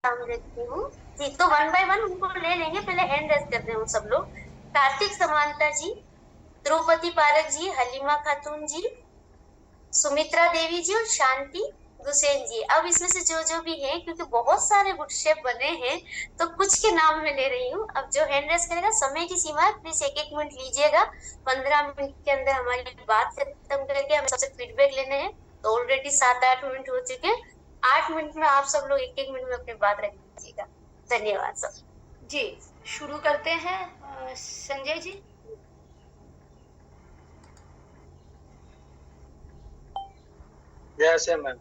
नाम लेती हूँ जी। तो 1 बाय 1 उनको ले लेंगे, पहले हैंड रेस करते हैं सब लोग। कार्तिक समांता जी, द्रौपदी पारक जी, हलीमा खातून जी, सुमित्रा देवी जी और शांति गुसेन जी। अब इसमें से जो भी है, क्योंकि बहुत सारे गुड शेफ बने हैं, तो कुछ के नाम मैं ले रही हूँ। अब जो हैंड रेस करेगा, समय की सीमा है, प्लीज 1-1 मिनट लीजिएगा। 15 मिनट के अंदर हमारी बात खत्म करके हमें सबसे फीडबैक लेने हैं। तो ऑलरेडी 7-8 मिनट हो चुके हैं। 8 मिनट में आप सब लोग 1-1 मिनट में अपनी बात रख दीजिएगा। धन्यवाद सब जी। शुरू करते हैं Sanjay ji. Yes, ma'am.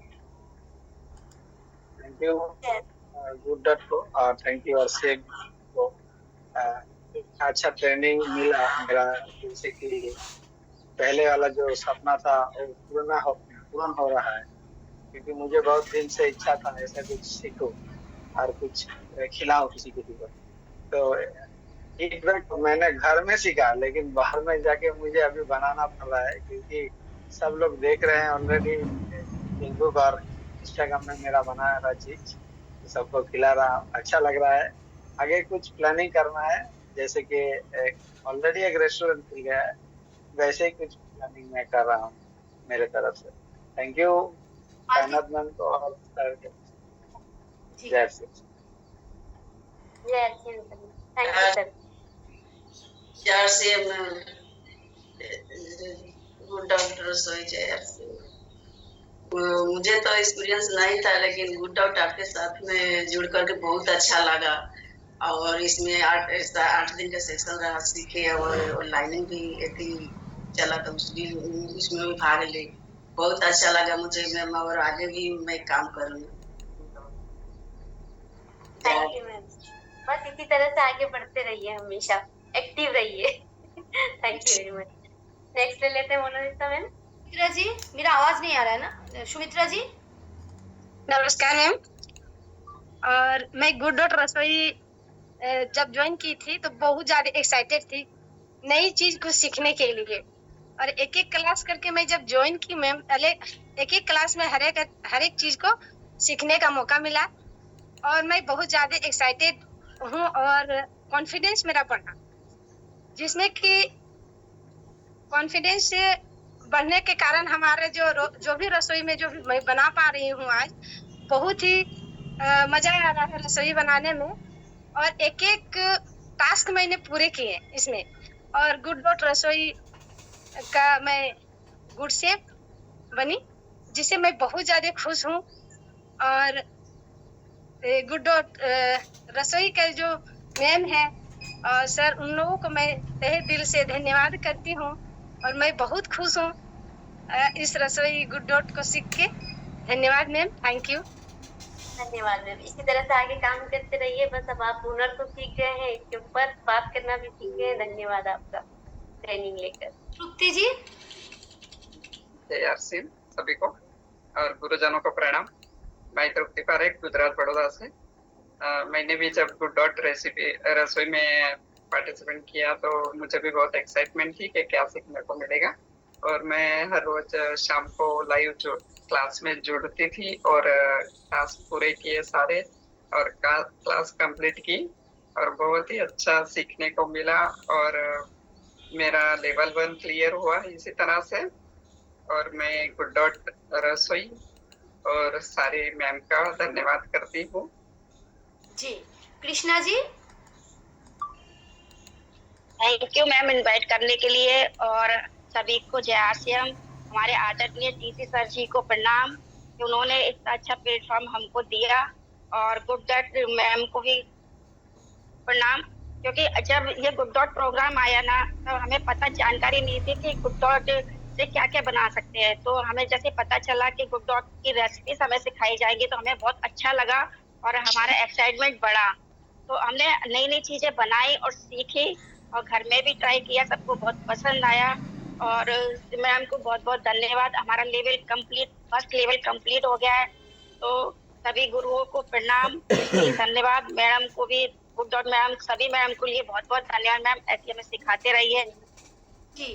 Thank you, good को और थैंक यू अर्षित को। अच्छा ट्रेनिंग मिला मेरा, जैसे कि पहले वाला जो सपना था वो पूर्ण हो रहा है, क्योंकि मुझे बहुत दिन से इच्छा था ऐसा कुछ सीखूं और कुछ खिलाऊं किसी को। तो फीडबैक मैंने घर में सीखा, लेकिन बाहर में जाके मुझे अभी बनाना पड़ रहा है, क्योंकि सब लोग देख रहे हैं ऑलरेडी फेसबुक और इंस्टाग्राम में मेरा बनाया हुआ चीज, सबको खिला रहा हूँ, अच्छा लग रहा है। आगे कुछ प्लानिंग करना है, जैसे कि ऑलरेडी एक रेस्टोरेंट खुल गया है, वैसे ही कुछ प्लानिंग मैं कर रहा हूँ मेरे तरफ से। थैंक यू कायनात मैम को और सर के। जय श्री थैंक यू सर। यार से गुड डॉक्टर मुझे तो एक्सपीरियंस नहीं था, लेकिन गुड डॉक्टर आपके साथ में जुड़ करके बहुत अच्छा लगा। और इसमें 8 दिन का सेशन रहा, सीखे और ऑनलाइन भी एक चला था, उसमें भी भाग ले, बहुत अच्छा लगा मुझे मैम, और आगे भी मैं काम करूँगी। Thank you ma'am. बस इसी तरह से आगे बढ़ते रहिए, हमेशा एक्टिव रहिए। Thank you very much. Next ले लेते हैं मोनालिसा मैम। सुमित्रा जी, मेरा आवाज नहीं आ रहा है ना? सुमित्रा जी। नमस्कार मैम। और मैं गुड डॉट रसोई जब ज्वाइन की थी तो बहुत ज्यादा एक्साइटेड थी नई चीज को सीखने के लिए। और एक एक क्लास करके मैं जब ज्वाइन की मैम, एक एक क्लास में हर एक चीज को सीखने का मौका मिला और मैं बहुत ज्यादा एक्साइटेड हूँ। और कॉन्फिडेंस मेरा बढ़ा, जिसमें कि कॉन्फिडेंस से बढ़ने के कारण हमारे जो भी रसोई में जो भी मैं बना पा रही हूँ आज, बहुत ही मजा आ रहा है रसोई बनाने में। और एक एक टास्क मैंने पूरे किए इसमें। और गुड डॉट रसोई का मैं गुड शेफ बनी, जिससे मैं बहुत ज्यादा खुश हूँ। और गुड डॉट रसोई के जो मैम है और सर, उन लोगों को मैं तहे दिल से धन्यवाद करती हूँ। और मैं बहुत खुश हूँ इस रसोई गुड डॉट को सीख के। धन्यवाद मैम, थैंक यू। धन्यवाद मैम। इसी तरह से आगे काम करते रहिए। बस अब आप हुनर तो सीख गए हैं, इसके ऊपर बात करना भी सीख गए। धन्यवाद आपका ट्रेनिंग लेकर। तृप्ति जी। जय सिंह सभी को और गुरुजनों को प्रणाम। मैं तृप्ति पारेख, गुजरात बड़ौदा से। मैंने भी जब गुड डॉट रेसिपी रसोई में पार्टिसिपेट किया तो मुझे भी बहुत एक्साइटमेंट थी कि क्या सीखने को मिलेगा। और मैं हर रोज शाम को लाइव क्लास में जुड़ती थी और टास्क पूरे किए सारे और क्लास कंप्लीट की और बहुत ही अच्छा सीखने को मिला। और मेरा लेवल 1 क्लियर हुआ इसी तरह से। और मैं गुड डॉट रसोई और सारे मैम का धन्यवाद करती हूँ जी। Krishna ji. Thank you ma'am invite करने के लिए। और सभी को जय आश्रम। हमारे आदरणीय टीसी सर जी को प्रणाम कि उन्होंने इतना अच्छा प्लेटफॉर्म हमको दिया। और गुड डॉट मैम को भी प्रणाम, क्योंकि जब ये गुड डॉट प्रोग्राम आया ना, तो हमें पता जानकारी नहीं थी कि गुड डॉट से क्या क्या बना सकते हैं। तो हमें जैसे पता चला कि गुड डॉट की रेसिपी हमें सिखाई जाएगी तो हमें बहुत अच्छा लगा और हमारा एक्साइटमेंट बढ़ा। तो हमने नई नई चीजें बनाई और सीखी और घर में भी ट्राई किया, सबको बहुत पसंद आया। और मैम को बहुत बहुत धन्यवाद। हमारा level complete, first level complete हो गया है। तो सभी गुरुओं को प्रणाम, धन्यवाद। मैडम को भी, गुड डॉट मैम, सभी मैम को लिए बहुत बहुत धन्यवाद। मैम ऐसे हमें सिखाते रहिए जी।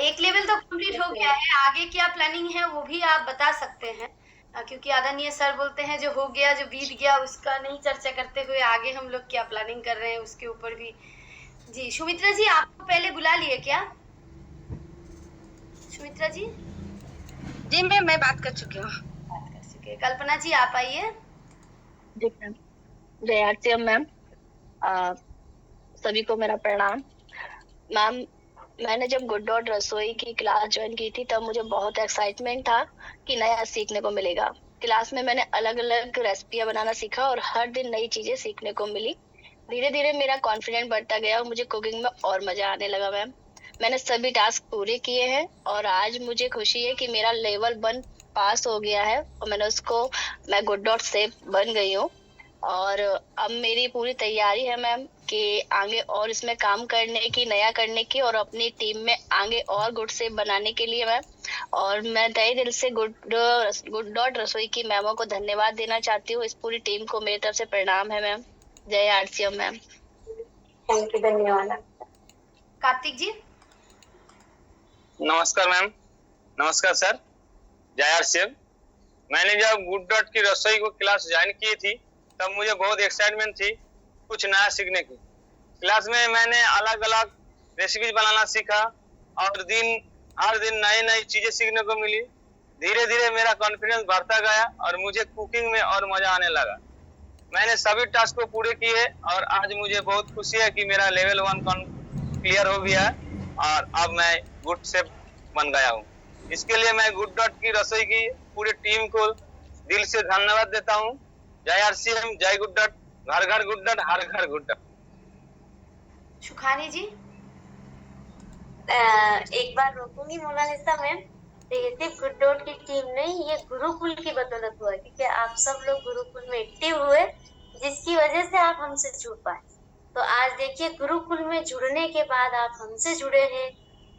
एक लेवल तो कंप्लीट हो गया है, आगे क्या प्लानिंग है वो भी आप बता सकते हैं। क्योंकि आदरणीय सर बोलते हैं जो हो गया, जो बीत गया, उसका नहीं चर्चा करते हुए आगे हम लोग क्या प्लानिंग कर रहे हैं उसके ऊपर भी। जी सुमित्रा जी, आपको पहले बुला लिए क्या? सुमित्रा जी जी मैं बात कर चुकी हूँ। बात कर चुके। कल्पना जी आप आइए। जी मैम, जय आरसीएम मैम। सभी को मेरा प्रणाम। मैम, मैंने जब गुड डॉट रसोई की क्लास ज्वाइन की थी तब मुझे बहुत एक्साइटमेंट था कि नया सीखने को मिलेगा। क्लास में मैंने अलग अलग रेसिपियां बनाना सीखा और हर दिन नई चीजें सीखने को मिली। धीरे धीरे मेरा कॉन्फिडेंस बढ़ता गया और मुझे कुकिंग में और मजा आने लगा मैम। मैंने सभी टास्क पूरे किए हैं और आज मुझे खुशी है कि मेरा लेवल 1 पास हो गया है और मैं गुड डॉट से बन गई हूँ। और अब मेरी पूरी तैयारी है मैम कि आगे और इसमें काम करने की, नया करने की और अपनी टीम में आगे और गुड सेफ बनाने के लिए मैम। और मैं तहे दिल से गुड डॉट रसोई की मैमों को धन्यवाद देना चाहती हूँ। इस पूरी टीम को मेरी तरफ से प्रणाम है मैम। जय आरसीएम मैम। थैंक यू, धन्यवाद। कार्तिक जी। नमस्कार मैम। नमस्कार सर। जय आरसीएम। मैंने जब गुड डॉट की रसोई को क्लास ज्वाइन की थी तब मुझे बहुत एक्साइटमेंट थी कुछ नया सीखने की। क्लास में मैंने अलग अलग रेसिपीज बनाना सीखा और हर दिन नई नई चीजें सीखने को मिली। धीरे धीरे मेरा कॉन्फिडेंस बढ़ता गया और मुझे कुकिंग में और मजा आने लगा। मैंने सभी टास्क को पूरे किए और आज मुझे बहुत खुशी है कि मेरा लेवल 1 क्लियर हो गया और अब मैं गुड शेफ बन गया हूँ। इसके लिए मैं गुड डॉट की रसोई की पूरी टीम को दिल से धन्यवाद देता हूँ। जय आरसीएम, जय गुड डॉट, घर घर गुड डॉट, हर घर गुड डॉट। सुखानी जी। एक बार रोकूंगी मोनालिसा मैम, तो ये सिर्फ गुड डॉट की टीम नहीं, ये गुरुकुल की बदौलत हुआ, क्योंकि आप सब लोग गुरुकुल में एक्टिव हुए जिसकी वजह से आप हमसे जुड़ पाए। तो आज देखिए गुरुकुल में जुड़ने के बाद आप हमसे जुड़े हैं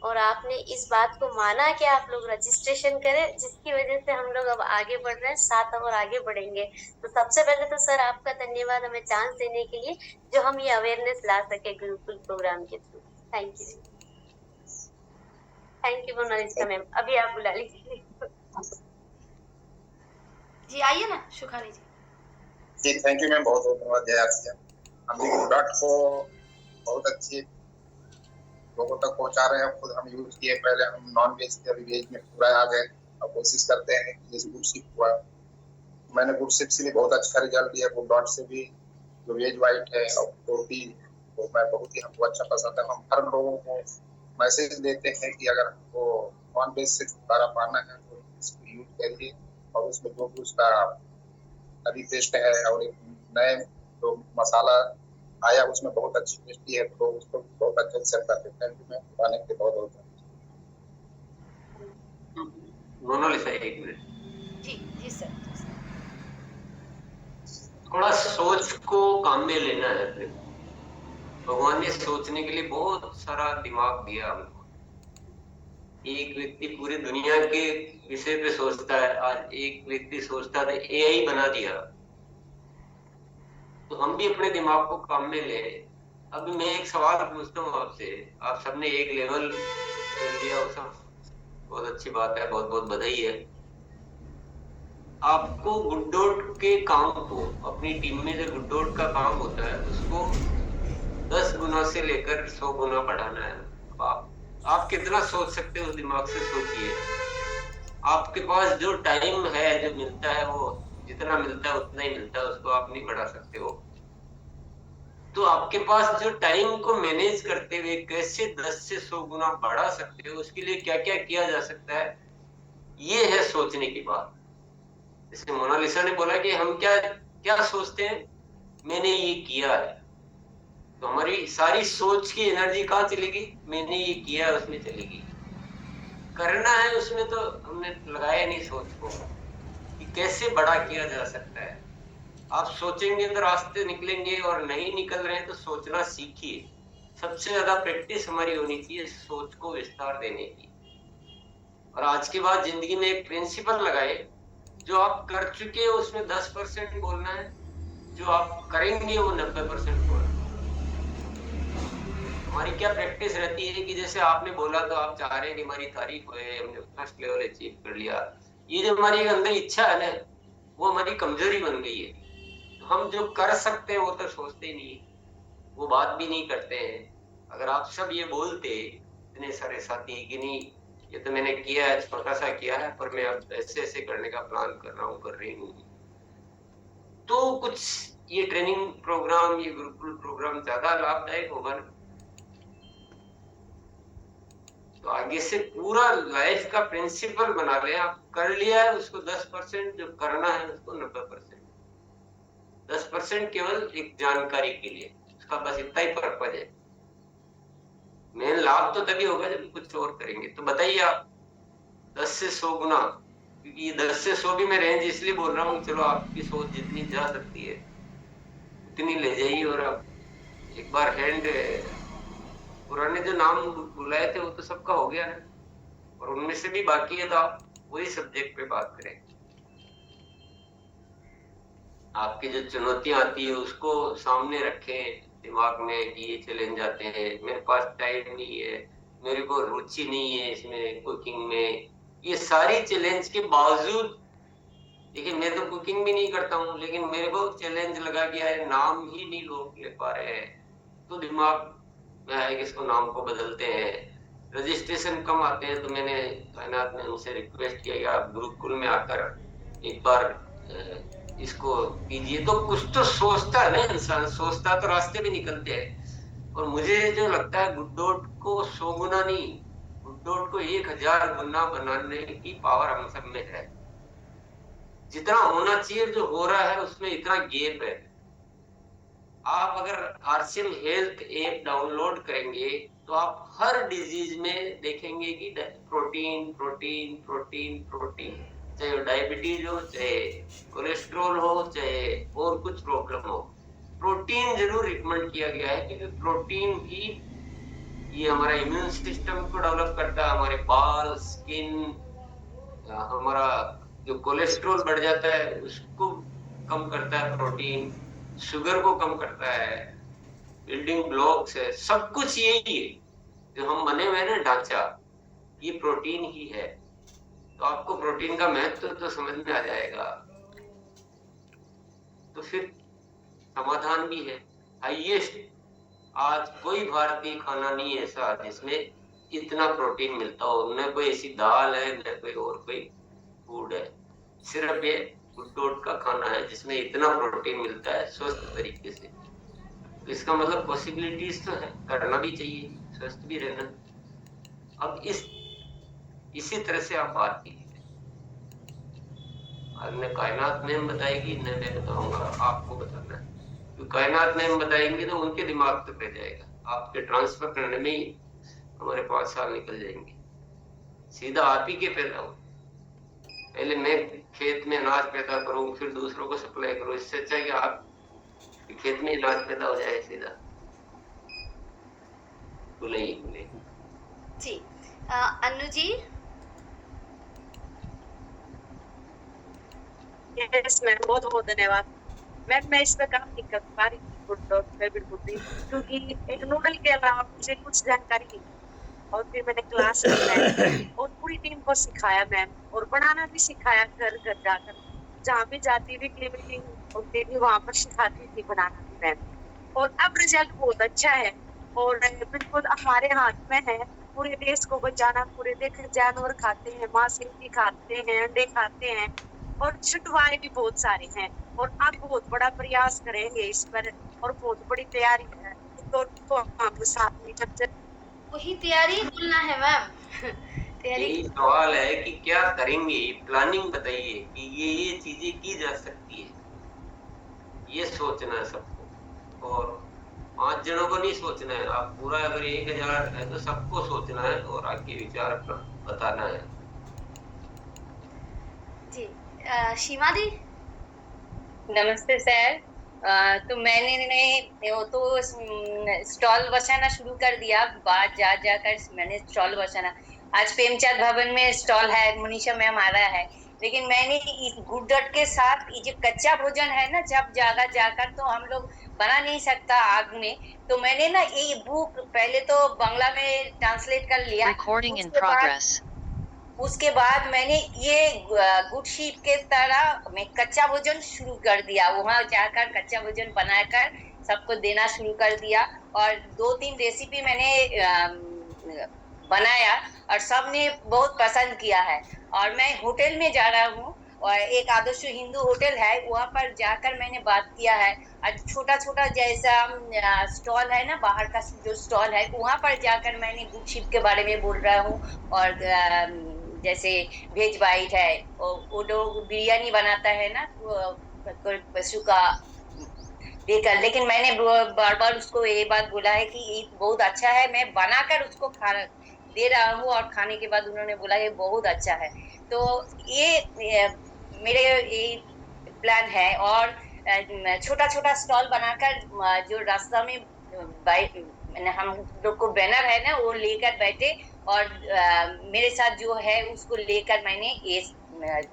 और आपने इस बात को माना कि आप लोग रजिस्ट्रेशन करें, जिसकी वजह से हम लोग अब आगे बढ़ रहे हैं, साथ और आगे बढ़ेंगे। तो सबसे पहले तो सर आपका धन्यवाद हमें चांस देने के लिए, जो हम ये अवेयरनेस ला सके गुरुकुल प्रोग्राम के through. Thank you. Thank you Mona Lisa ma'am. अभी आप बुला लीजिए। जी आइए ना सुखानी जी। जी थैंक यू मैम, बहुत बहुत धन्यवाद। जय आरसीएम। हम गुड डॉट को बहुत अच्छी लोगों तक पहुंचा रहे हैं। खुद हम यूज किए, पहले हम नॉन वेज थे, अभी वेज में पूरा आ गए। अब कोशिश करते हैं कि जैसे गुड शिप हुआ, मैंने गुड शिप से भी बहुत अच्छा रिजल्ट दिया। गुड डॉट से भी जो वेज वाइट है और रोटी, तो मैं बहुत ही हमको अच्छा पसंद है। हम हर लोगों को मैसेज देते हैं कि अगर हमको नॉन वेज से छुटकारा पाना है तो इसको यूज करिए और उसमें जो भी उसका अभी टेस्ट है और एक नए जो मसाला आया उसमें बहुत अच्छी टेस्टी है, तो उसको बहुत अच्छे से करते हैं। मैं बनाने के बहुत बहुत मोनालिसा एक मिनट। जी सर। थोड़ा सोच को काम में लेना है अपने। भगवान ने सोचने के लिए बहुत सारा दिमाग दिया हमको। एक व्यक्ति पूरी दुनिया के विषय पे सोचता है, आज एक व्यक्ति सोचता है एआई बना दिया। तो हम भी अपने दिमाग को काम में ले। अभी मैं एक सवाल पूछता हूँ आपसे, आप सबने एक लेवल कर दिया, वो सब बहुत अच्छी बात है, बहुत बहुत बधाई है। आपको गुड डॉट के काम को, अपनी टीम में जो गुड डॉट का काम होता है उसको 10 गुना से लेकर 100 गुना बढ़ाना है। आप कितना सोच सकते हो उस दिमाग से सोचिए। आपके पास जो टाइम है, जो मिलता है, वो जितना मिलता है उतना ही मिलता है, उसको आप नहीं बढ़ा सकते हो। तो आपके पास जो टाइम को मैनेज करते हुए कैसे 10 से 100 गुना बढ़ा सकते हो, उसके लिए क्या क्या किया जा सकता है, ये है सोचने की बात। जैसे मोनालिसा ने बोला कि हम क्या क्या सोचते हैं, मैंने ये किया है, तो हमारी सारी सोच की एनर्जी कहाँ चलेगी, मैंने ये किया है उसमें चलेगी। करना है उसमें तो हमने लगाया नहीं सोच को कि कैसे बड़ा किया जा सकता है। आप सोचेंगे तो रास्ते निकलेंगे, और नहीं निकल रहे हैं तो सोचना सीखिए। सबसे ज्यादा प्रैक्टिस हमारी होनी चाहिए सोच को विस्तार देने की। और आज के बाद जिंदगी में एक प्रिंसिपल लगाए, जो आप कर चुके हो उसमें 10% बोलना है, जो आप करेंगे वो 90% बोलना है। हमारी क्या प्रैक्टिस रहती है कि जैसे आपने बोला तो आप चाह रहे हैं कि हमारी तारीफ होए, हमने फर्स्ट लेवल अचीव कर लिया। ये जो हमारी अंदर इच्छा है ना, वो हमारी कमजोरी बन गई है। तो हम जो कर सकते हैं वो तो सोचते ही नहीं है, वो बात भी नहीं करते हैं। अगर आप सब ये बोलते इतने सारे साथी कि नहीं ये तो मैंने किया है, छोटा सा किया है, पर मैं अब ऐसे ऐसे करने का प्लान कर रहा हूँ, कर रही हूँ, तो कुछ ये ट्रेनिंग प्रोग्राम, ये गुरुकुल प्रोग्राम ज्यादा लाभदायक होगा ना। तो आगे से पूरा लाइफ का प्रिंसिपल बना रहे हैं आप। कर लिया है उसको 10%, जो करना है उसको 90%। 10% केवल एक जानकारी के लिए, उसका बस इतना ही पर्पज है। मेन लाभ तो तभी होगा जब कुछ और करेंगे। तो बताइए आप 10 से 100 गुना, क्योंकि 10 से 100 भी मैं रेंज इसलिए बोल रहा हूँ, चलो आपकी सोच जितनी जा सकती है उतनी ले जाइए। और आप एक बार हैंड, पुराने जो नाम बुलाए थे वो तो सबका हो गया है, और उनमें से भी बाकी है, तो आप वही सब्जेक्ट पे बात करें। आपकी जो चुनौतियां आती है उसको सामने रखें दिमाग में कि ये चैलेंज आते हैं, मेरे पास टाइम नहीं है, मेरे को रुचि नहीं है इसमें, कुकिंग में। ये सारी चैलेंज के बावजूद, देखिए मैं तो कुकिंग भी नहीं करता हूँ, लेकिन मेरे को चैलेंज लगा कि यार नाम ही नहीं लोग ले पा रहे हैं, तो दिमाग में आया कि इसको नाम को बदलते हैं। रजिस्ट्रेशन कम आते हैं, तो मैंने कायनात में उनसे रिक्वेस्ट किया कि आप गुरुकुल में आकर एक बार इसको कीजिए। तो कुछ तो सोचता है ना इंसान, सोचता तो रास्ते भी निकलते हैं। और मुझे जो लगता है गुड्डोट को 100 गुना नहीं, गुड्डोट को 1000 गुना बनाने की पावर हम सब में है। जितना होना चाहिए जो हो रहा है उसमें इतना गैप है। आप अगर RCM हेल्थ ऐप डाउनलोड करेंगे तो आप हर डिजीज में देखेंगे कि प्रोटीन प्रोटीन प्रोटीन प्रोटीन, चाहे डायबिटीज हो, चाहे कोलेस्ट्रॉल हो, चाहे और कुछ प्रॉब्लम हो, प्रोटीन जरूर रिकमेंड किया गया है, क्योंकि प्रोटीन ही ये हमारा इम्यून सिस्टम को डेवलप करता है, हमारे बाल, स्किन, हमारा जो कोलेस्ट्रॉल बढ़ जाता है उसको कम करता है प्रोटीन, शुगर को कम करता है, बिल्डिंग ब्लॉक्स है, सब कुछ यही है जो हम बने हुए ना ढांचा, ये प्रोटीन ही है। तो आपको प्रोटीन का महत्व तो समझ में आ जाएगा। तो फिर समाधान भी है। हाईएस्ट आज कोई भारतीय खाना नहीं ऐसा जिसमें इतना प्रोटीन मिलता हो, न कोई ऐसी दाल है, न कोई और कोई फूड है, सिर्फ ये गुड्डोट का खाना है जिसमें इतना प्रोटीन मिलता है स्वस्थ तरीके से। तो इसका मतलब पॉसिबिलिटीज तो है, करना भी चाहिए, स्वस्थ भी रहना। अब इसी तरह से आप बात कीजिए। हमने कायनात मैम बताएगी, न मैं बताऊंगा, आपको बताना है। तो कायनात मैम बताएंगे तो उनके दिमाग तक रह जाएगा, आपके ट्रांसफर करने में ही हमारे 5 साल निकल जाएंगे। सीधा आप ही के पैदा हो, पहले मैं खेत में अनाज पैदा करूं, फिर दूसरों को सप्लाई करूं। इससे अच्छा है कि आप खेत में अनाज पैदा हो जाए सीधा। बोले जी। अन्नू जी। यस मैम, बहुत बहुत धन्यवाद मैम। मैं इस पे काम नहीं कर पा रही थी गुड्डोट पे बिल्कुल भी, क्योंकि एक नूडल के अलावा मुझे कुछ जानकारी नहीं, और फिर मैंने क्लास ली और पूरी टीम को सिखाया मैम, और बनाना भी सिखाया घर घर जाकर, जहाँ भी जाती थी मीटिंग होती थी वहाँ पर सिखाती थी बनाना भी मैम। और अब रिजल्ट बहुत अच्छा है, और बिल्कुल हमारे हाथ में है पूरे देश को बचाना। पूरे देश जानवर खाते हैं, मांस भी खाते हैं, अंडे खाते हैं, और छुटवाए भी बहुत सारे हैं, और आप बहुत बड़ा प्रयास करेंगे इस पर, और बहुत बड़ी तैयारी है। तो हम साथ में जब वही तैयारी बोलना है मैम। यही सवाल है कि क्या करेंगे, प्लानिंग बताइए कि ये चीजें की जा सकती है, ये सोचना है सबको। और 5 जनों को नहीं सोचना है, आप पूरा अगर 1000 है तो सबको सोचना है और आगे विचार अपना बताना है। जी। शीमा दी। नमस्ते सर। तो मैंने वो तो स्टॉल बसाना शुरू कर दिया, बाहर जा जाकर मैंने स्टॉल बसाना। आज प्रेमचंद भवन में स्टॉल है, मुनीषा मैम आ रहा है, लेकिन मैंने इस गुड्डोट के साथ ये जो कच्चा भोजन है ना, जब जगह जाकर तो हम लोग बना नहीं सकता आग में, तो मैंने ना ये बुक पहले तो बांग्ला में ट्रांसलेट कर लिया। Recording in progress. उसके बाद मैंने ये गुड शीट के तरह मैं कच्चा भोजन शुरू कर दिया। वहां जाकर कच्चा भोजन बनाकर सबको देना शुरू कर दिया और 2-3 रेसिपी मैंने बनाया और सबने बहुत पसंद किया है। और मैं होटल में जा रहा हूँ और एक आदर्श हिंदू होटल है, वहाँ पर जाकर मैंने बात किया है। और छोटा छोटा जैसा स्टॉल है ना, बाहर का जो स्टॉल है, वहाँ पर जाकर मैंने गुड शीट के बारे में बोल रहा हूँ। और जैसे वेज बाइट है, वो लोग बिरयानी बनाता है ना पशु का देकर, लेकिन मैंने बार बार उसको ये बात बोला है कि ये बहुत अच्छा है, मैं बनाकर उसको खाना दे रहा हूँ और खाने के बाद उन्होंने बोला ये बहुत अच्छा है। तो ये मेरे ये प्लान है। और छोटा छोटा स्टॉल बनाकर जो रास्ता में हम लोग को बैनर है ना, वो लेकर बैठे और मेरे साथ जो है उसको लेकर मैंने ये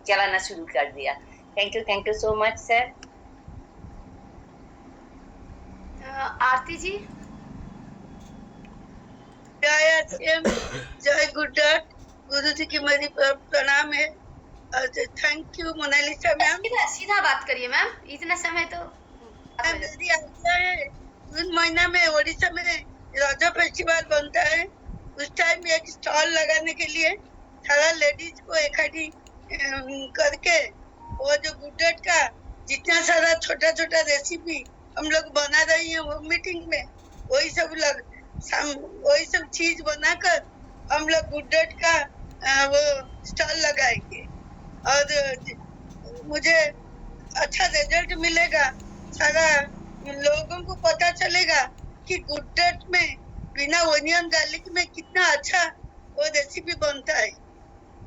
चलाना शुरू कर दिया। Thank you so much sir. Aarti ji. जय गुड गुरु जी की मेरी प्रणाम है। Thank you Mona Lisa ma'am. सीधा बात करिए मैम, इतना समय तो मेरी आशा है जून महीना में ओडिशा में राजा फेस्टिवल बनता है, उस टाइम एक स्टॉल लगाने के लिए सारा लेडीज को इकट्ठी करके वो जो गुड्डट का जितना सारा छोटा छोटा रेसिपी हम लोग बना रही हैं वो मीटिंग में वही सब चीज बनाकर हम लोग गुड्डट का वो स्टॉल लगाएंगे और मुझे अच्छा रिजल्ट मिलेगा। सारा लोगों को पता चलेगा कि गुड्डट में बिना ओनियन गार्लिक में कितना अच्छा वो रेसिपी बनता है।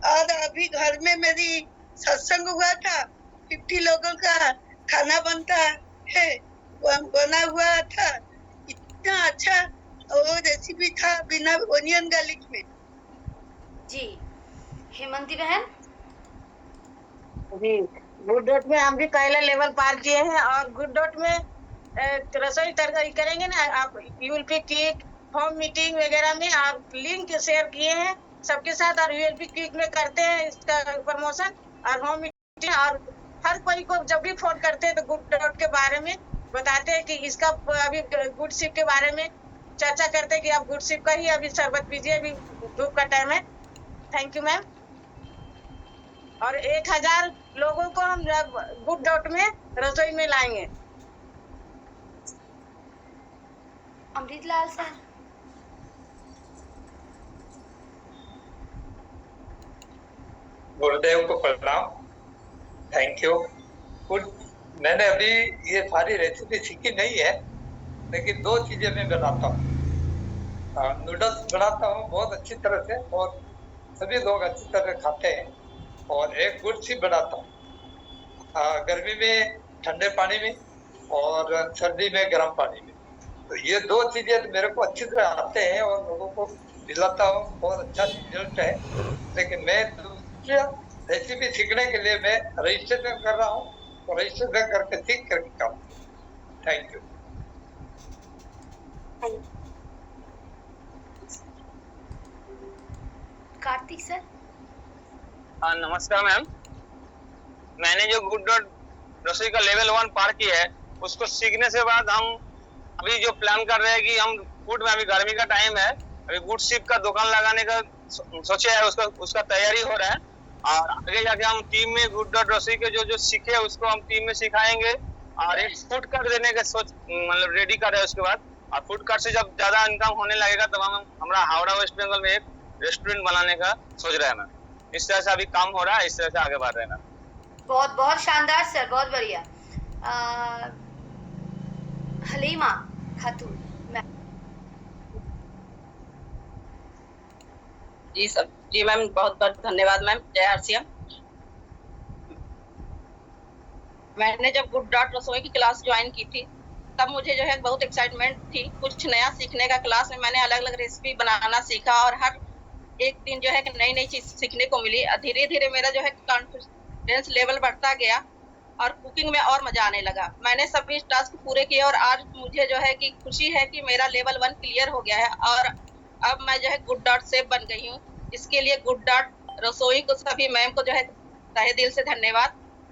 और अभी घर में मेरी सत्संग हुआ था, 50 लोगों का खाना बनता है, बना हुआ था, इतना अच्छा वो रेसिपी था बिना ओनियन गार्लिक में। जी हेमंती बहन। जी गुड डॉट में हम भी पहला लेवल पार किए हैं और गुड डॉट में रसोई तैयारी करेंगे ना आप, यूएलपी क्विक होम मीटिंग वगैरह में आप लिंक शेयर किए हैं सबके साथ और यूएलपी क्विक में करते हैं इसका प्रमोशन और होम मीटिंग। और हर कोई को जब भी फोन करते हैं तो गुड डॉट के बारे में बताते हैं कि इसका अभी गुड शिप के बारे में चर्चा करते हैं कि आप गुड शिप का ही अभी शरबत पीजिए, अभी धूप का टाइम है। Thank you ma'am. और 1000 लोगों को हम गुड डॉट में रसोई में लाएंगे। अमृतलाल सर। गुरुदेव को प्रणाम। Thank you. मैंने अभी ये सारी रेसिपी सीखी नहीं है, लेकिन 2 चीजें मैं बनाता हूँ। नूडल्स बनाता हूँ बहुत अच्छी तरह से और सभी लोग अच्छी तरह खाते हैं, और एक गुड़ सी बनाता हूँ गर्मी में ठंडे पानी में और सर्दी में गर्म पानी में। तो ये 2 चीजें तो मेरे को अच्छी तरह आते हैं और लोगों को दिलाता हूँ, बहुत अच्छा रिजल्ट है। लेकिन मैं दूसरा रेसिपी सीखने के लिए मैं रजिस्ट्रेशन कर रहा हूँ और रजिस्ट्रेशन करके सीख करके काम। Thank you. कार्तिक सर। हाँ नमस्कार मैम। मैंने जो गुड डॉट रसोई का लेवल 1 पार किया है, उसको सीखने से बाद हम अभी जो प्लान कर रहे हैं कि हम फूड में, अभी गर्मी का टाइम है, अभी गुड शिप का दुकान लगाने का सोचे है, उसका तैयारी हो रहा है। और आगे जाके हम टीम में गुड डॉट रसोई के जो सीखे उसको हम टीम में सिखाएंगे और एक फूड कार्ट देने का सोच मतलब रेडी कर रहे हैं। उसके बाद और फूड कार्ट से जब ज्यादा इनकम होने लगेगा तब हम हमारा हावड़ा वेस्ट बंगाल में एक रेस्टोरेंट बनाने का सोच रहे हैं मैम। इस तरह से अभी काम हो रहा है, इस तरह से आगे बढ़ रहे हैं मैम। बहुत बहुत शानदार सर, बहुत बढ़िया। हलीमा खातून। जी सर, जी मैम, बहुत बहुत धन्यवाद मैम। जय आरसीएम। मैंने जब गुड डॉट रसोई की क्लास ज्वाइन की थी तब मुझे जो है बहुत एक्साइटमेंट थी, कुछ नया सीखने का। क्लास में मैंने अलग अलग रेसिपी बनाना सीखा और हर एक दिन जो है नई नई चीज सीखने को मिली। धीरे धीरे मेरा जो है कॉन्फिडेंस लेवल बढ़ता गया और कुकिंग में और मजा आने लगा। मैंने सभी टास्क पूरे किए और आज मुझे जो है कि खुशी है कि मेरा लेवल 1 क्लियर हो गया है और अब मैं जो है गुड डॉट सेफ बन गई हूँ। इसके लिए गुड डॉट रसोई को, सभी मैम को जो है तहे दिल से धन्यवाद।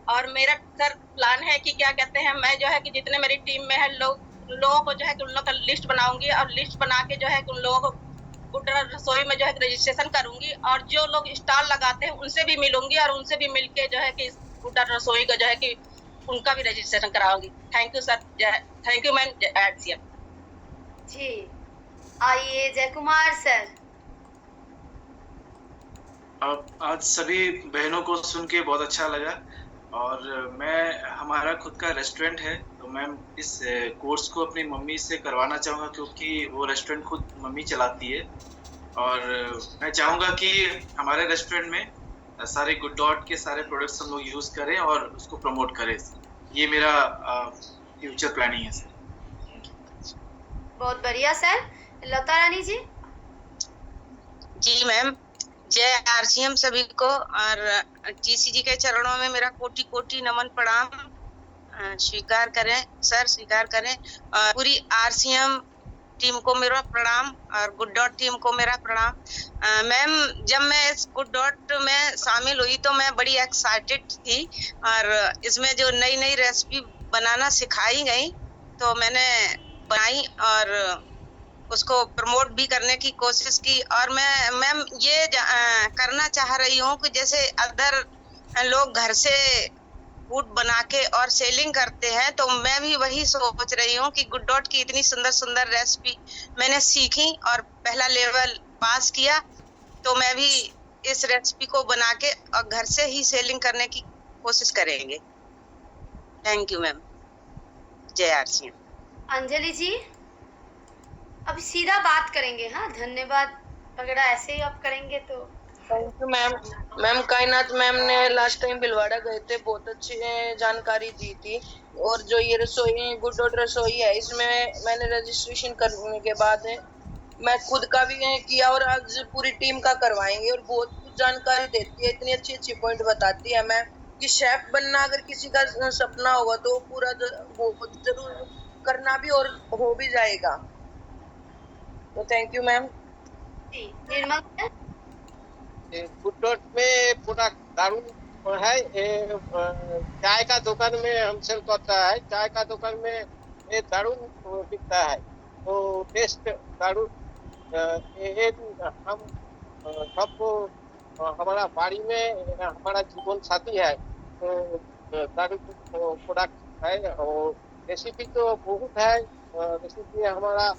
और मेरा सर प्लान है कि क्या कहते हैं, मैं जो है कि जितने मेरी टीम में है लोगों को जो है कि उन लोगों का लिस्ट बनाऊंगी और लिस्ट बना के जो है कि उन लोगों को गुड्डट रसोई में जो है रजिस्ट्रेशन करूंगी और जो लोग स्टॉल लगाते हैं उनसे भी मिलूंगी और उनसे भी मिलके जो है कि गुड्डट रसोई का जो है कि उनका भी रजिस्ट्रेशन कराऊंगी। Thank you sir, thank you ma'am CM ji. आइए जय कुमार सर। आज सभी बहनों को सुन के बहुत अच्छा लगा और हमारा खुद का रेस्टोरेंट है तो मैम इस कोर्स को अपनी मम्मी से करवाना चाहूँगा क्योंकि वो रेस्टोरेंट खुद मम्मी चलाती है और मैं चाहूँगा कि हमारे रेस्टोरेंट में सारे गुड डॉट के सारे प्रोडक्ट्स हम लोग यूज़ करें और उसको प्रमोट करें। ये मेरा फ्यूचर प्लानिंग है सर। बहुत बढ़िया सर। लता रानी जी। जी मैम, जय आरसीएम सभी को और जीसीजी के चरणों में मेरा कोटि कोटि नमन प्रणाम स्वीकार करें सर, स्वीकार करें। और पूरी आरसीएम टीम को मेरा प्रणाम और गुड डॉट टीम को मेरा प्रणाम। मैम, जब मैं इस गुड डॉट में शामिल हुई तो मैं बड़ी एक्साइटेड थी और इसमें जो नई नई रेसिपी बनाना सिखाई गई तो मैंने बनाई और उसको प्रमोट भी करने की कोशिश की। और मैं मैम ये करना चाह रही हूँ कि जैसे अदर लोग घर से फूड बना के और सेलिंग करते हैं तो मैं भी वही सोच रही हूँ कि गुड डॉट की इतनी सुंदर सुंदर रेसिपी मैंने सीखी और पहला लेवल पास किया तो मैं भी इस रेसिपी को बना के और घर से ही सेलिंग करने की कोशिश करेंगे। Thank you ma'am. जय आरसीएम। अंजलि जी अब सीधा बात करेंगे। हाँ, धन्यवाद पगड़ा ऐसे ही आप करेंगे तो। Thank you ma'am. मैम कायनात मैम ने लास्ट टाइम भिलवाड़ा गए थे, बहुत अच्छी जानकारी दी थी। और जो ये रसोई गुड डॉट रसोई है इसमें मैंने रजिस्ट्रेशन करने के बाद मैं खुद का भी किया और आज पूरी टीम का करवाएंगे और बहुत कुछ जानकारी देती है, इतनी अच्छी अच्छी पॉइंट बताती है मैम कि शेफ बनना अगर किसी का सपना होगा तो पूरा बहुत जरूर करना भी और हो भी जाएगा। तो thank you ma'am. Good dot में प्रोडक्ट दारुण है। चाय का दुकान में हम सेल करता है, चाय का दुकान में ये दारुण बिकता है तो टेस्ट दारुण हम सबको हमारा बाड़ी में हमारा जीवन साथी है तो दारुण प्रोडक्ट है और रेसिपी तो बहुत है। रेसिपी हमारा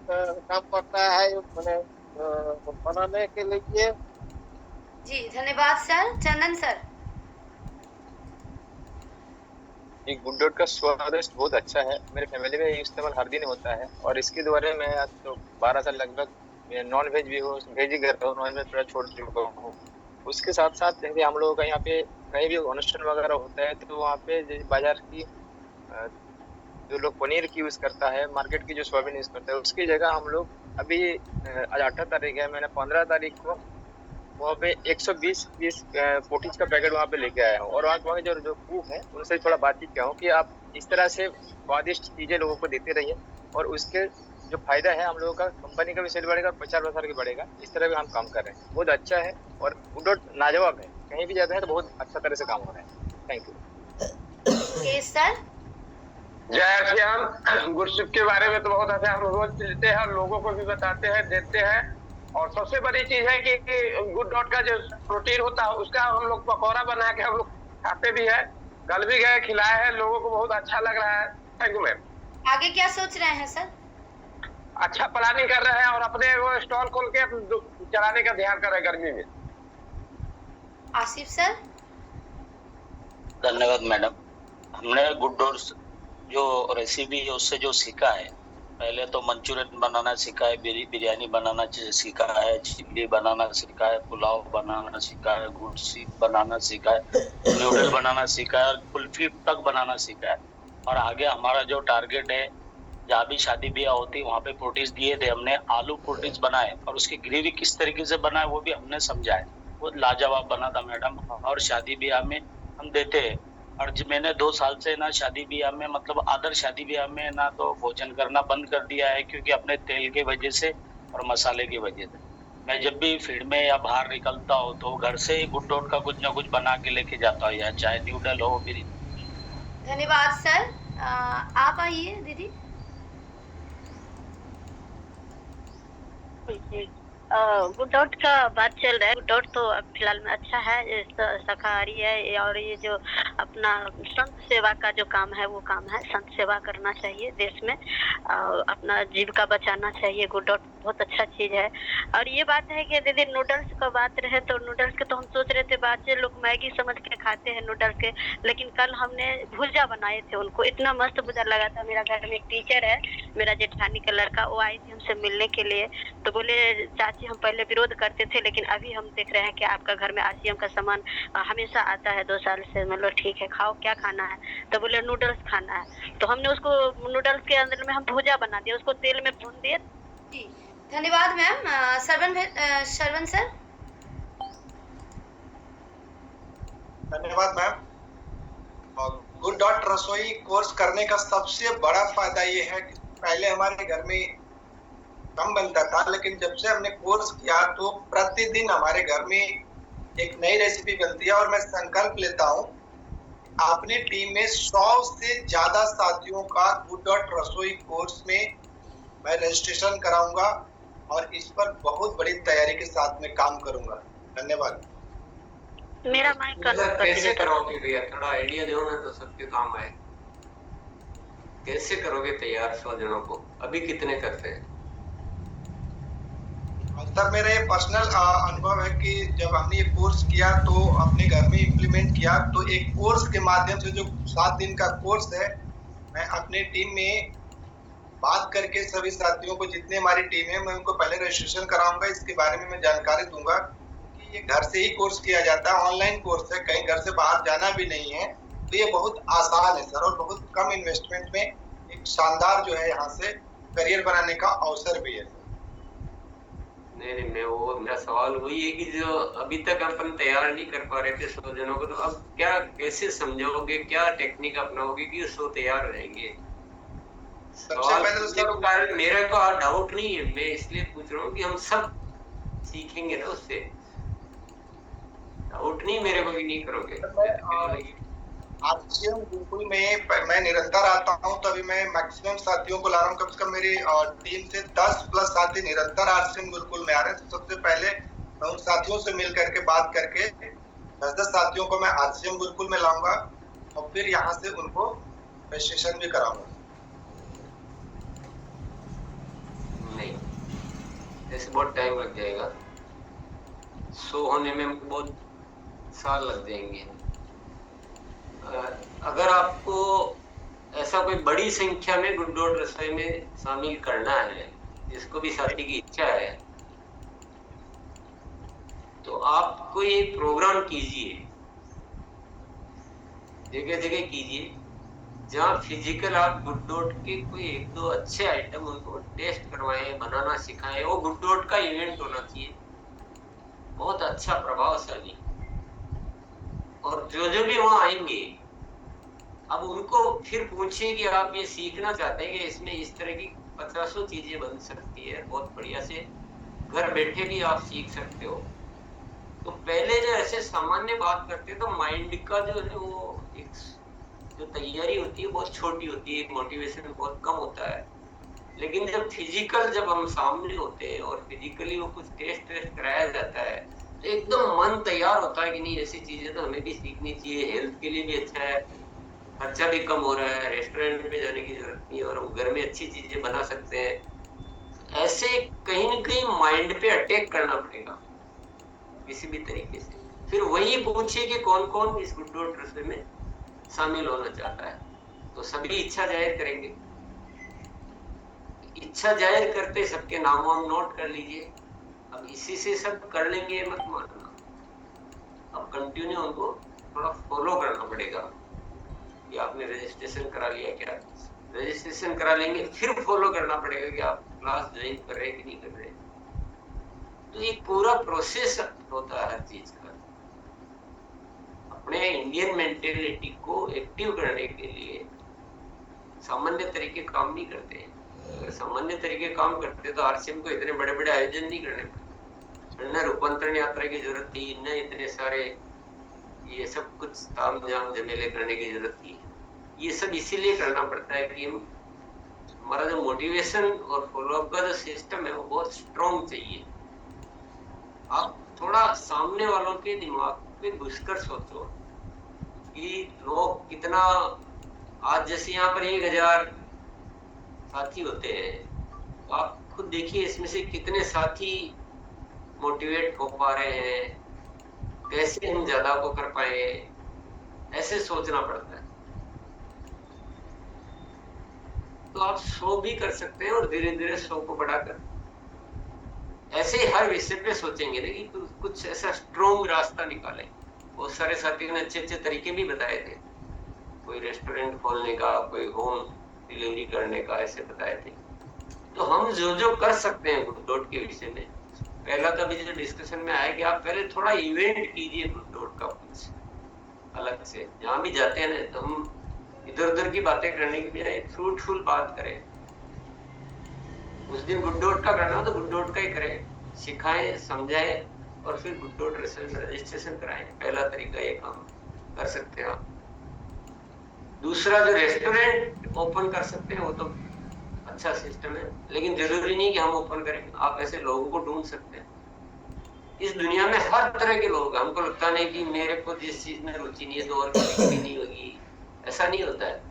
काम करता है मैंने बनाने के लिए। जी धन्यवाद सर। चंदन सर। ये गुड डॉट का स्वादिष्ट बहुत अच्छा है, मेरे फैमिली में इस्तेमाल हर दिन होता है और इसके द्वारा मैं आज तो 12 साल लगभग नॉन वेज भी हो वेज ही करता हूँ, नॉन वेज थोड़ा छोड़ चुका हूँ। उसके साथ साथ जैसे हम लोगों का यहाँ पे कहीं भी अनुष्ठान वगैरह होता है तो वहाँ पे बाजार की जो लोग पनीर की यूज़ करता है, मार्केट की जो सोयाबीन यूज़ करता है उसकी जगह हम लोग अभी आज 18 तारीख है, मैंने 15 तारीख को वहाँ पे 120 पीस पोटीज का पैकेट वहाँ पे लेके आया हूँ और वहाँ के जो कुक है उनसे थोड़ा बातचीत किया हूँ कि आप इस तरह से स्वादिष्ट चीज़ें लोगों को देते रहिए और उसके जो फायदा है हम लोगों का कंपनी का भी सेल बढ़ेगा और प्रचार प्रसार भी बढ़ेगा। इस तरह भी हम काम कर रहे हैं, बहुत अच्छा है और गुड डॉट लाजवाब है, कहीं भी जाते हैं तो बहुत अच्छा तरह से काम हो रहा है। Thank you. सर जय श्याम। गुडशिप के बारे में तो बहुत अच्छा हम रोज लेते हैं और लोगों को भी बताते हैं, देते हैं। और सबसे बड़ी चीज है कि गुड डॉट का जो प्रोटीन होता है उसका हम लोग पकौड़ा बना के हम लोग खाते भी है, कल भी गए खिलाए हैं, लोगों को बहुत अच्छा लग रहा है। Thank you ma'am. आगे क्या सोच रहे हैं सर? अच्छा प्लानिंग कर रहे हैं और अपने वो स्टॉल खोल के चलाने का ध्यान कर रहे हैं गर्मी में। आसिफ सर। धन्यवाद मैडम। हमने गुड डॉट जो रेसिपी है उससे जो सीखा है, पहले तो मंचूरियन बनाना सीखा है, बिरयानी बनाना सीखा है, चिल्ली बनाना सीखा है, पुलाव बनाना सीखा है, गुड़ सीख बनाना सीखा है, नूडल बनाना सीखा है, कुल्फी तक बनाना सीखा है। और आगे हमारा जो टारगेट है, जहाँ भी शादी ब्याह होती है वहाँ पे प्रोटीज दिए थे हमने, आलू प्रोटीज बनाए और उसकी ग्रेवी किस तरीके से बनाए वो भी हमने समझा है, वो लाजवाब बना था मैडम। और शादी ब्याह में हम देते हैं और मैंने 2 साल से ना शादी ब्याह में मतलब आदर शादी ब्याह में ना तो भोजन करना बंद कर दिया है क्योंकि अपने तेल के वजह से और मसाले की वजह से। मैं जब भी फील्ड में या बाहर निकलता हूँ तो घर से ही गुड डॉट का कुछ ना कुछ बना के लेके जाता हूँ, या चाहे न्यूडल हो मेरी। धन्यवाद सर। आप आइए दीदी। गुड डॉट का बात चल रहा है। गुड डॉट तो अब फिलहाल में अच्छा है, शाकाहारी है, और ये जो अपना संत सेवा का जो काम है वो काम है। संत सेवा करना चाहिए देश में, और अपना जीविका बचाना चाहिए। गुड डॉट बहुत अच्छा चीज है। और ये बात है कि दीदी नूडल्स का बात रहे तो नूडल्स के तो हम सोच रहे थे बच्चे लोग मैगी समझ के खाते हैं नूडल्स के, लेकिन कल हमने भुजा बनाए थे, उनको इतना मस्त भुजा लगा था। मेरा घर में एक टीचर है, मेरा जेठानी का लड़का, वो आई थी हमसे मिलने के लिए, तो बोले चाची हम पहले विरोध करते थे लेकिन अभी हम देख रहे हैं कि आपका घर में आरसीएम का सामान हमेशा आता है 2 साल से। मतलब ठीक है, खाओ, क्या खाना है? तो बोले नूडल्स खाना है। तो हमने उसको नूडल्स के अंदर में हम भुजा बना दिया, उसको तेल में भून दिए। जी धन्यवाद मैम। श्रवण सर। धन्यवाद मैम। गुड डॉट रसोई कोर्स करने का सबसे बड़ा फायदा ये है कि पहले हमारे घर में कम बनता था, लेकिन जब से हमने कोर्स किया तो प्रतिदिन हमारे घर में एक नई रेसिपी बनती है। और मैं संकल्प लेता हूँ अपनी टीम में 100 से ज्यादा साथियों का गुड डॉट रसोई कोर्स में मैं रजिस्ट्रेशन कराऊंगा और इस पर बहुत बड़ी तैयारी के साथ में काम करूंगा। धन्यवाद। मेरा माइक कैसे करोगे भैया, थोड़ा आइडिया दो ना तो सबके काम आए। कैसे करोगे तैयार 100 जनों को? अभी कितने करते हैं? सर मेरा ये पर्सनल अनुभव है कि जब हमने ये कोर्स किया तो अपने घर में इम्प्लीमेंट किया, तो एक कोर्स के माध्यम से जो 7 दिन का कोर्स है, मैं अपनी टीम में बात करके सभी साथियों को, जितने हमारी टीम है, मैं उनको पहले रजिस्ट्रेशन कराऊंगा। इसके बारे में मैं जानकारी दूंगा कि ये घर से ही कोर्स किया जाता है, ऑनलाइन कोर्स है, कहीं घर से बाहर जाना भी नहीं है। तो ये बहुत आसान है सर, और बहुत कम इन्वेस्टमेंट में एक शानदार जो है यहाँ से करियर बनाने का अवसर भी है। नहीं, मैं वो मेरा सवाल वही है कि जो अभी तक अपन तैयार नहीं कर पा रहे थे 100 जनों को, तो अब क्या कैसे समझाओगे, क्या टेक्निक अपनाओगे कि 100 तैयार रहेंगे? मेरा को डाउट नहीं है, मैं इसलिए पूछ रहा हूँ कि हम सब सीखेंगे ना उससे। डाउट नहीं मेरे को कि नहीं करोगे। आरसीएम गुरुकुल में मैं निरंतर आता हूं, तभी मैं मैक्सिमम साथियों को ला रहा हूं। कम से कम मेरी टीम से 10+ साथी निरंतर आरसीएम गुरुकुल में आ रहे हैं। तो सबसे पहले मैं उन साथियों से मिल करके बात करके 10 साथियों को मैं आरसीएम गुरुकुल में लाऊंगा और फिर यहाँ से उनको रजिस्ट्रेशन भी कराऊंगा। नहीं, ऐसे बहुत टाइम लग जाएगा। 100 होने में बहुत साल लग जाएंगे। अगर आपको ऐसा कोई बड़ी संख्या में गुड डॉट रसोई में शामिल करना है, जिसको भी साथी की इच्छा है, तो आप कोई एक प्रोग्राम कीजिए, जगह जगह कीजिए, जहाँ फिजिकल आप गुड डॉट के कोई 1-2 अच्छे आइटम उनको टेस्ट करवाएं, बनाना सिखाएं। वो गुड डॉट का इवेंट होना चाहिए, बहुत अच्छा प्रभावशाली। और जो भी वहाँ आएंगे, अब उनको फिर पूछिए कि आप ये सीखना चाहते हैं कि इसमें इस तरह की 50 चीजें बन सकती है, बहुत बढ़िया से घर बैठे भी आप सीख सकते हो। तो पहले जो ऐसे सामान्य बात करते तो माइंड का जो है वो एक जो तैयारी होती है बहुत छोटी होती है, मोटिवेशन बहुत कम होता है। लेकिन जब फिजिकल जब हम सामने होते हैं और फिजिकली वो कुछ टेस्ट कराया जाता है, तो एकदम मन तैयार होता है कि नहीं ऐसी चीजें तो हमें भी सीखनी चाहिए, हेल्थ के लिए भी अच्छा है, खर्चा भी कम हो रहा है, रेस्टोरेंट में जाने की जरूरत नहीं, और हम घर में अच्छी चीजें बना सकते हैं। ऐसे कहीं न कहीं माइंड पे अटैक करना पड़ेगा किसी भी तरीके से। फिर वही पूछिए कि कौन कौन इस गुड डॉट रसोई में शामिल होना चाहता है, तो सभी इच्छा जाहिर करेंगे। इच्छा जाहिर करते सबके नाम वाम नोट कर लीजिए। अब इसी से सब कर लेंगे मत मानना, अब कंटिन्यू उनको थोड़ा फॉलो करना पड़ेगा कि आपने रजिस्ट्रेशन करा लिया, क्या रजिस्ट्रेशन करा लेंगे, फिर फॉलो करना पड़ेगा कि आप क्लास ज्वाइन कर रहे हैं कि नहीं कर रहे। तो एक पूरा प्रोसेस होता है हर चीज का। अपने इंडियन मेंटेलिटी को एक्टिव करने के लिए सामान्य तरीके काम नहीं करते हैं। अगर सामान्य तरीके काम करते तो आरसीएम को इतने बड़े बड़े आयोजन नहीं करने पड़ते। न रूपांतरण यात्रा की जरूरत थी, न इतने सारे ये सब कुछ तामझाम झमेले करने की जरूरत थी। ये सब इसीलिए करना पड़ता है कि हमारा जो मोटिवेशन और फॉलोअप का जो सिस्टम है वो बहुत स्ट्रॉन्ग चाहिए। आप थोड़ा सामने वालों के दिमाग में घुसकर सोचो कि लोग कितना, आज जैसे यहाँ पर 1000 साथी होते हैं, तो आप खुद देखिए इसमें से कितने साथी मोटिवेट हो पा रहे हैं, कैसे हम ज्यादा को कर पाए, ऐसे सोचना पड़ता है। तो आप 100 भी कर सकते हैं और धीरे धीरे 100 को बढ़ाकर ऐसे ही हर विषय पे सोचेंगे ना कि कुछ ऐसा स्ट्रॉन्ग रास्ता निकाले। बहुत सारे साथियों ने अच्छे अच्छे तरीके भी बताए थे, कोई रेस्टोरेंट खोलने का, कोई होम डिलीवरी करने का, ऐसे बताए थे। तो हम जो जो कर सकते हैं गुड डॉट के विषय में, पहला तो अभी जो डिस्कशन में आया कि आप पहले थोड़ा इवेंट कीजिए गुड डॉट का, कुछ अलग से। जहाँ भी जाते हैं ना तो हम इधर उधर की बातें करने की बजाय फ्रूटफुल बात करें। उस दिन गुड डॉट का करना हो तो गुड डॉट का ही करें, सिखाएं, समझाएं और फिर गुड डॉट रजिस्ट्रेशन कराएं। पहला तरीका ये काम कर सकते हैं आप। दूसरा जो रेस्टोरेंट ओपन कर सकते हैं वो तो अच्छा सिस्टम है, लेकिन जरूरी नहीं कि हम ओपन करें। आप ऐसे लोगों को ढूंढ सकते हैं। इस दुनिया में हर तरह के लोग, हमको लगता नहीं कि मेरे को जिस चीज में रुचि नहीं है तो और किसी की नहीं होगी, ऐसा नहीं होता है।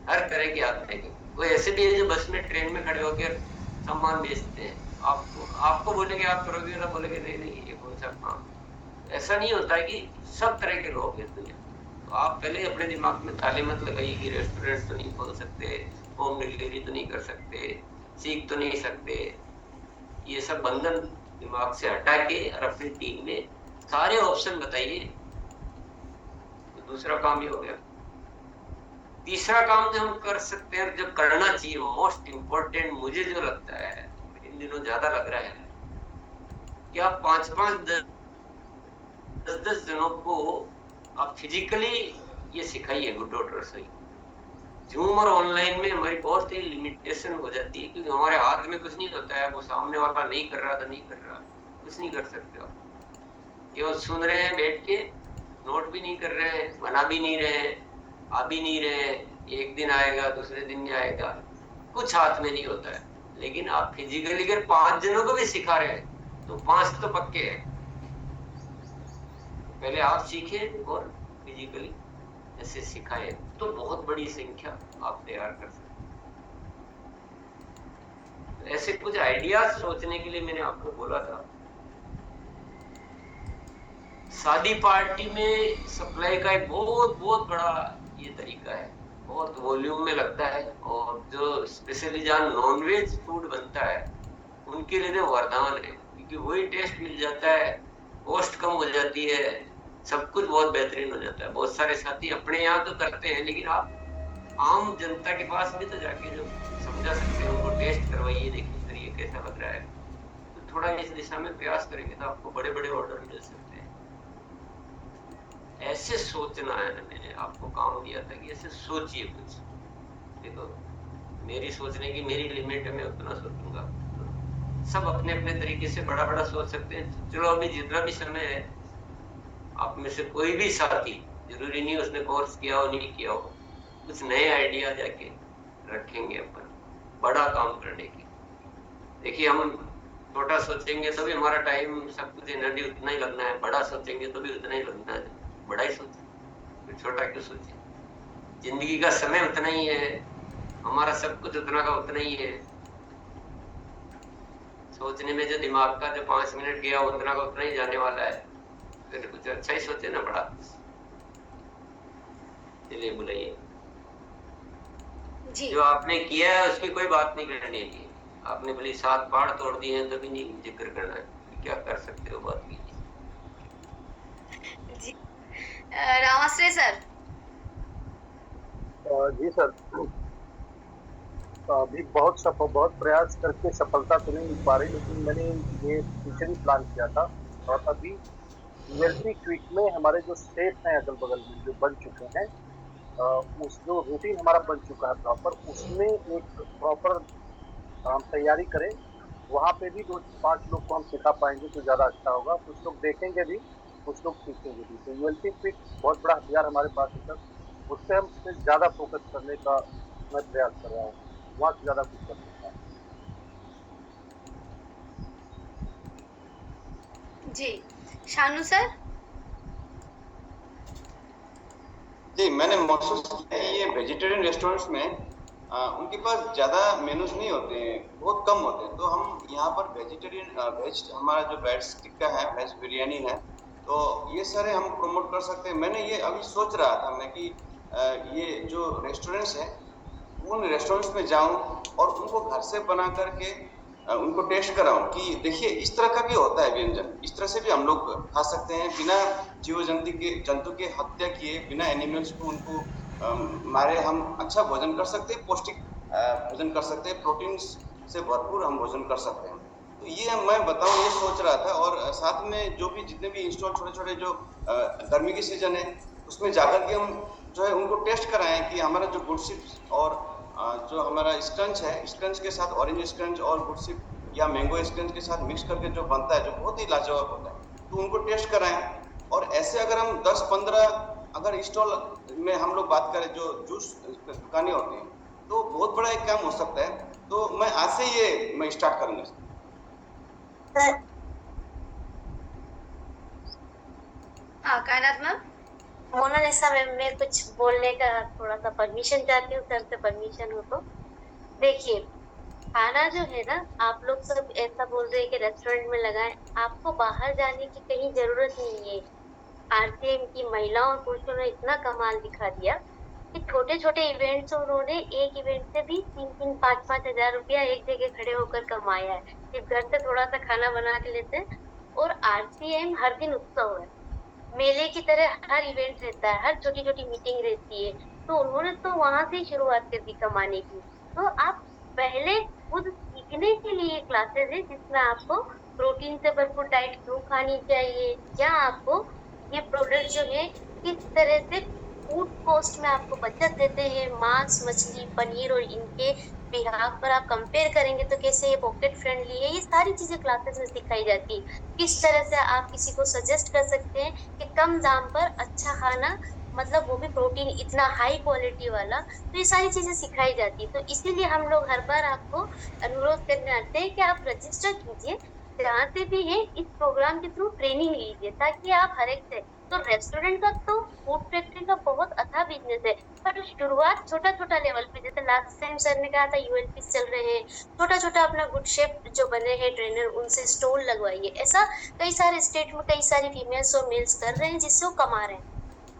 हर तरह के आते हैं। कोई ऐसे भी है जो बस में, ट्रेन में खड़े होकर सामान बेचते हैं, आपको बोलेंगे आप करोगे ना, बोलेंगे नहीं ये कौन सा काम। ऐसा नहीं होता है कि सब तरह के लोग हैं दुनिया। तो आप पहले अपने दिमाग में ताले मत लगाइए कि रेस्टोरेंट तो नहीं खोल सकते, होम डिलीवरी तो नहीं कर सकते, सीख तो नहीं सकते। ये सब बंधन दिमाग से हटा के और अपनी टीम में सारे ऑप्शन बताइए। तो दूसरा काम ये हो गया। तीसरा काम जो हम कर सकते हैं, जो करना चाहिए, मोस्ट इम्पोर्टेंट मुझे जो लगता है, इन दिनों ज्यादा लग रहा है, कि आप 5-5, 10-10 जनों को आप फिजिकली ये सिखाइए गुड डॉट रसोई। जूम और ऑनलाइन में हमारी बहुत ही लिमिटेशन हो जाती है, क्योंकि हमारे हाथ में कुछ नहीं होता है। वो सामने वाला नहीं कर रहा तो नहीं कर रहा, कुछ नहीं कर सकते आप। केवल सुन रहे हैं बैठ के, नोट भी नहीं कर रहे हैं, बना भी नहीं रहे हैं, आ भी नहीं रहे हैं। एक दिन आएगा, दूसरे दिन नहीं आएगा, कुछ हाथ में नहीं होता है। लेकिन आप फिजिकली अगर 5 जनों को भी सिखा रहे हैं तो 5 तो पक्के हैं। पहले आप सीखें और फिजिकली ऐसे सिखाएं तो बहुत बड़ी संख्या आप तैयार कर सकते हैं। ऐसे कुछ आइडियाज सोचने के लिए मैंने आपको बोला था। शादी पार्टी में सप्लाई का एक बहुत बहुत बड़ा ये तरीका है, बहुत वॉल्यूम में लगता है। और जो स्पेशली जहाँ नॉनवेज फूड बनता है उनके लिए तो वरदान है, क्योंकि वही टेस्ट मिल जाता है, कॉस्ट कम हो जाती है, सब कुछ बहुत बेहतरीन हो जाता है। बहुत सारे साथी अपने यहाँ तो करते हैं, लेकिन आप आम जनता के पास भी तो जाके जो समझा सकते हैं, उनको टेस्ट करवाइए, देखिए सर ये कैसा लग रहा है। तो थोड़ा इस दिशा में प्रयास करेंगे तो आपको बड़े बड़े ऑर्डर मिल सकते हैं। ऐसे सोचना है ना, मैंने आपको काम दिया था कि ऐसे सोचिए कुछ। देखो मेरी सोचने की मेरी लिमिट है, मैं उतना सोचूंगा। सब अपने अपने तरीके से बड़ा बड़ा सोच सकते हैं। चलो अभी जितना भी समय है, आप में से कोई भी साथी, जरूरी नहीं उसने कोर्स किया हो नहीं किया हो, कुछ नए आइडिया जाके रखेंगे अपन बड़ा काम करने की। देखिए हम छोटा सोचेंगे तो भी हमारा टाइम, सब कुछ एनर्जी उतना ही लगना है। बड़ा सोचेंगे तो भी उतना ही लगना है। बड़ा ही सोचे, फिर छोटा क्यों सोचे? जिंदगी का समय उतना ही है, हमारा सब कुछ उतना का उतना ही है। सोचने में जो दिमाग का जो 5 मिनट गया उतना का उतना ही जाने वाला है। फिर कुछ अच्छा ही सोचे ना, बड़ा। चलिए बुलाइए। जो आपने किया है उसकी कोई बात नहीं करनी है। आपने भले 7 पहाड़ तोड़ दिए हैं तो भी नहीं जिक्र करना है, क्या कर सकते हो बात कीजिए। जी रामाश्रय सर। जी सर, अभी बहुत प्रयास करके सफलता तो नहीं मिल पा रही, लेकिन मैंने ये पीछे भी प्लान किया था। और अभी यूएसबी क्विक में हमारे जो स्टेप हैं अगल बगल में जो बन चुके हैं, उस जो रूटीन हमारा बन चुका है प्रॉपर, उसमें एक प्रॉपर हम तैयारी करें वहाँ पे भी 2-5 लोग को हम सिखा पाएंगे तो ज़्यादा अच्छा होगा। कुछ लोग देखेंगे भी, कुछ लोग सीखेंगे भी। तो यूएलपी क्विक बहुत बड़ा हथियार हमारे पास है सर, उस पे हम ज़्यादा फोकस करने का मैं प्रयास कर रहा हूँ, वहाँ से ज़्यादा कुछ कर सकता है। जी शानू सर। जी, मैंने महसूस किया है ये वेजिटेरियन रेस्टोरेंट्स में उनके पास ज़्यादा मेनूज नहीं होते हैं, बहुत कम होते हैं। तो हम यहाँ पर वेजिटेरियन वेज हमारा जो वेज टिक्का है, वेज बिरयानी है, तो ये सारे हम प्रमोट कर सकते हैं। मैंने ये अभी सोच रहा था मैं कि ये जो रेस्टोरेंट्स हैं उन रेस्टोरेंट्स में जाऊं और उनको घर से बना करके उनको टेस्ट कराऊं कि देखिए इस तरह का भी होता है व्यंजन, इस तरह से भी हम लोग खा सकते हैं बिना जीव जंतु के हत्या किए, बिना एनिमल्स को उनको मारे हम अच्छा भोजन कर सकते हैं, पौष्टिक भोजन कर सकते हैं, प्रोटीन से भरपूर हम भोजन कर सकते हैं। तो ये मैं बताऊं ये सोच रहा था। और साथ में जो भी जितने भी इंस्टॉल छोटे छोटे जो गर्मी की सीजन है उसमें जाकर के हम जो है उनको टेस्ट कराएं कि हमारा जो गुड चिप्स और जो हमारा स्क्रंच है, स्क्रंच के साथ ऑरेंज स्क्रंच और गुड चिप या मैंगो स्क्रंच के साथ मिक्स करके जो बनता है, जो बहुत ही लाजवाब होता है, तो उनको टेस्ट कराएं। और ऐसे अगर हम 10-15 अगर स्टॉल में हम लोग बात करें जो जूस दुकानें होती हैं, तो बहुत बड़ा एक काम हो सकता है। तो मैं आज से ये मैं स्टार्ट करूंगा। हाँ कायनात मैम। मोनालिसा मैम, मैं कुछ बोलने का थोड़ा सा परमिशन चाहती हूँ, सर से परमिशन हो तो। देखिए खाना जो है ना, आप लोग सब ऐसा बोल रहे हैं कि रेस्टोरेंट में लगाएं, आपको बाहर जाने की कहीं जरूरत नहीं है। आरसीएम की महिलाओं और पुरुषों ने इतना कमाल दिखा दिया कि छोटे छोटे इवेंट्स उन्होंने एक इवेंट से भी 3-3, 5-5 हजार रुपया एक जगह खड़े होकर कमाया है। सिर्फ घर से थोड़ा सा खाना बना के लेते हैं। और आरसीएम हर दिन उत्सव है, मेले की तरह हर इवेंट रहता है, हर छोटी छोटी मीटिंग रहती है। तो उन्होंने तो वहां से शुरुआत कर दी कमाने की। तो आप पहले खुद सीखने के लिए क्लासेस है जिसमें आपको प्रोटीन से भरपूर डाइट क्यों खानी चाहिए, या आपको ये प्रोडक्ट जो है किस तरह से फूड कॉस्ट में आपको बचत देते हैं, मांस, मछली, पनीर, और इनके बिहाफ पर आप कंपेयर करेंगे तो कैसे ये पॉकेट फ्रेंडली है। ये सारी चीजें क्लासेस में सिखाई जाती है। किस तरह से आप किसी को सजेस्ट कर सकते हैं कि कम दाम पर अच्छा खाना, मतलब वो भी प्रोटीन इतना हाई क्वालिटी वाला, तो ये सारी चीजें सिखाई जाती है। तो इसीलिए हम लोग हर बार आपको अनुरोध करने आते हैं कि आप रजिस्टर कीजिए, जहाँ से भी है इस प्रोग्राम के थ्रू ट्रेनिंग लीजिए, ताकि आप हर एक से, तो रेस्टोरेंट का तो फूड फैक्ट्री का बहुत अच्छा बिजनेस है, पर शुरुआत छोटा छोटा लेवल पे, जैसे लास्ट टाइम सर ने कहा था यूएलपी चल रहे हैं, छोटा छोटा अपना गुड शेफ जो बने हैं ट्रेनर, उनसे स्टॉल लगवाइए। ऐसा कई सारे स्टेट में कई सारी फीमेल्स और मेल्स कर रहे हैं जिससे वो कमा रहे हैं,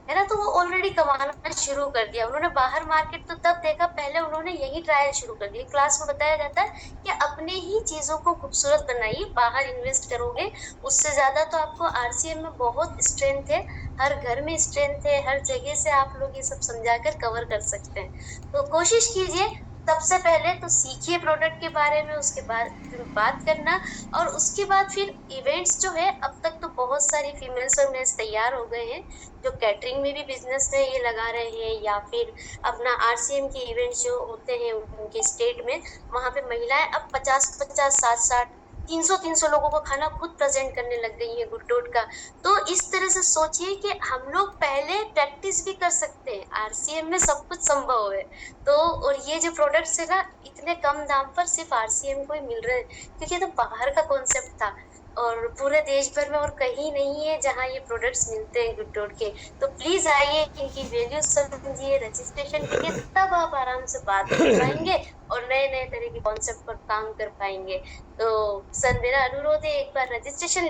है ना। तो वो ऑलरेडी कमाना शुरू कर दिया उन्होंने। बाहर मार्केट तो तब देखा, पहले उन्होंने यही ट्रायल शुरू कर दिया। क्लास में बताया जाता है कि अपने ही चीज़ों को खूबसूरत बनाइए, बाहर इन्वेस्ट करोगे उससे ज़्यादा तो आपको आरसीएम में बहुत स्ट्रेंथ है, हर घर में स्ट्रेंथ है, हर जगह से आप लोग ये सब समझाकर कवर कर सकते हैं। तो कोशिश कीजिए, सबसे पहले तो सीखिए प्रोडक्ट के बारे में, उसके बाद फिर बात करना, और उसके बाद फिर इवेंट्स जो है, अब तक तो बहुत सारी फीमेल्स और मेल्स तैयार हो गए हैं जो कैटरिंग में भी बिजनेस में ये लगा रहे हैं, या फिर अपना आरसीएम के इवेंट्स जो होते हैं उनके स्टेट में, वहाँ पे महिलाएं अब 50-50, 60-60, 300 लोगों को खाना खुद प्रेजेंट करने लग गई है गुडडॉट का। तो इस तरह से सोचिए कि हम लोग पहले प्रैक्टिस भी कर सकते हैं, आरसीएम में सब कुछ संभव है। तो और ये जो प्रोडक्ट्स है ना, इतने कम दाम पर सिर्फ आरसीएम को ही मिल रहे हैं, क्योंकि ये तो बाहर का कॉन्सेप्ट था और पूरे देश भर में और कहीं नहीं है जहाँ ये प्रोडक्ट्स मिलते हैं गुडडॉट के। तो प्लीज आइए, इनकी वैल्यूज समझिए, रजिस्ट्रेशन कीजिए, तब आप आराम से बात कर पाएंगे और नए नए तरह के कॉन्सेप्ट पर काम कर पाएंगे। तो सर मेरा अनुरोध है, एक बार रजिस्ट्रेशन